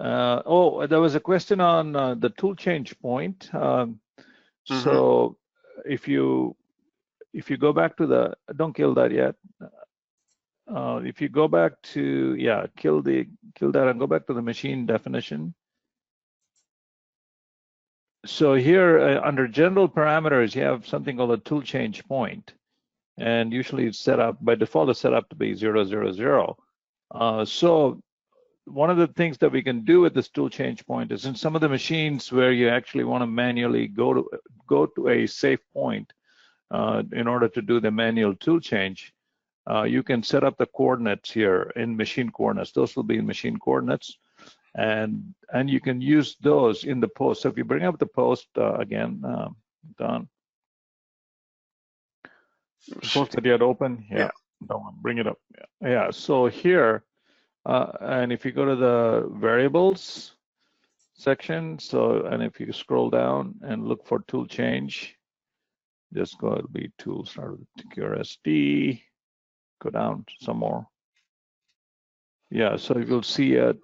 Oh, there was a question on the tool change point. So if you go back to the, don't kill that yet. If you go back to, yeah, kill that and go back to the machine definition. So here under general parameters, you have something called a tool change point, and usually it's set up by default. It's set up to be 0, 0, 0. So one of the things that we can do with this tool change point is in some of the machines where you actually want to manually go to a safe point in order to do the manual tool change. You can set up the coordinates here in machine coordinates. Those will be in machine coordinates. And you can use those in the post. So if you bring up the post again, Don, the post that you had open, yeah. Don't bring it up. Yeah. So here, and if you go to the variables section, and if you scroll down and look for tool change, just go, it'll be tools, start with QRSD, go down some more. Yeah. So you'll see a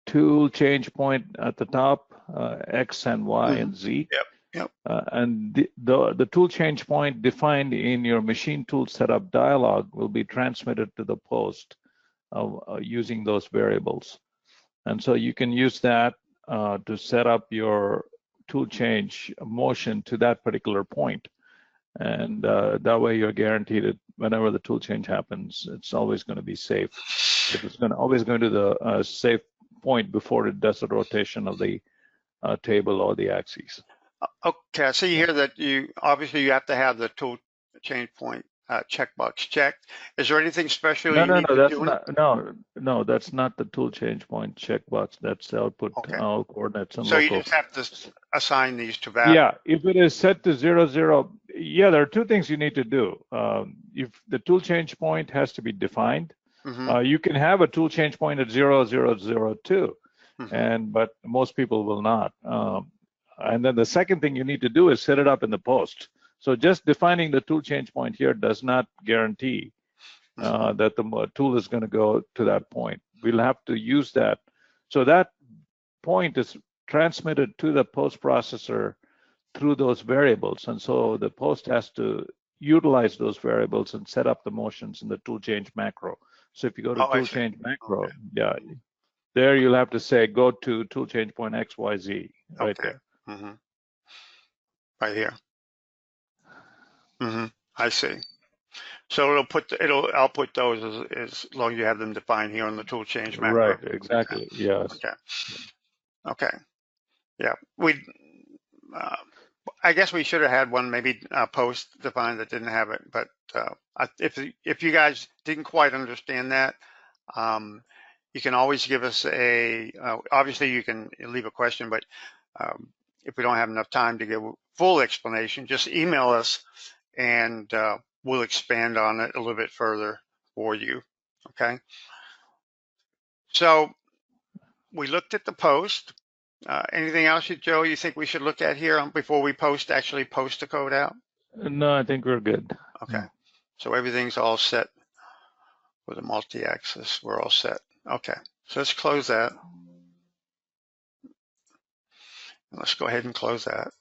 tool change point at the top, X and Y and Z. Yep. And the tool change point defined in your machine tool setup dialog will be transmitted to the post using those variables. And so you can use that to set up your tool change motion to that particular point. And that way you're guaranteed that whenever the tool change happens, it's always going to be safe. It's always going to the safe point before it does the rotation of the table or the axes. Okay, I see here that you obviously you have to have the tool change point checkbox checked. Is there anything special you need to do? No, that's not the tool change point checkbox. That's output all coordinates and so local. You just have to assign these to values. Yeah, if it is set to 0, 0, yeah, there are two things you need to do. If the tool change point has to be defined, you can have a tool change point at 0, 0, 0, 2, but most people will not. And then the second thing you need to do is set it up in the post. So just defining the tool change point here does not guarantee that the tool is going to go to that point. We'll have to use that. So that point is transmitted to the post processor through those variables. And so the post has to utilize those variables and set up the motions in the tool change macro. So if you go to tool change macro, yeah, there you'll have to say go to tool change point X, Y, Z right there. Right here. I see. So it'll output those as long as you have them defined here on the tool change macro. Right, exactly. Yes. Okay. Yeah. I guess we should have had one maybe post defined that didn't have it, but if you guys didn't quite understand that, you can always give us obviously you can leave a question, but if we don't have enough time to give a full explanation, just email us and we'll expand on it a little bit further for you, okay? So we looked at the post. Anything else, Joe, you think we should look at here before we actually post the code out? No, I think we're good. Okay, so everything's all set for the multi-axis. We're all set. Okay, so let's close that. Let's go ahead and close that.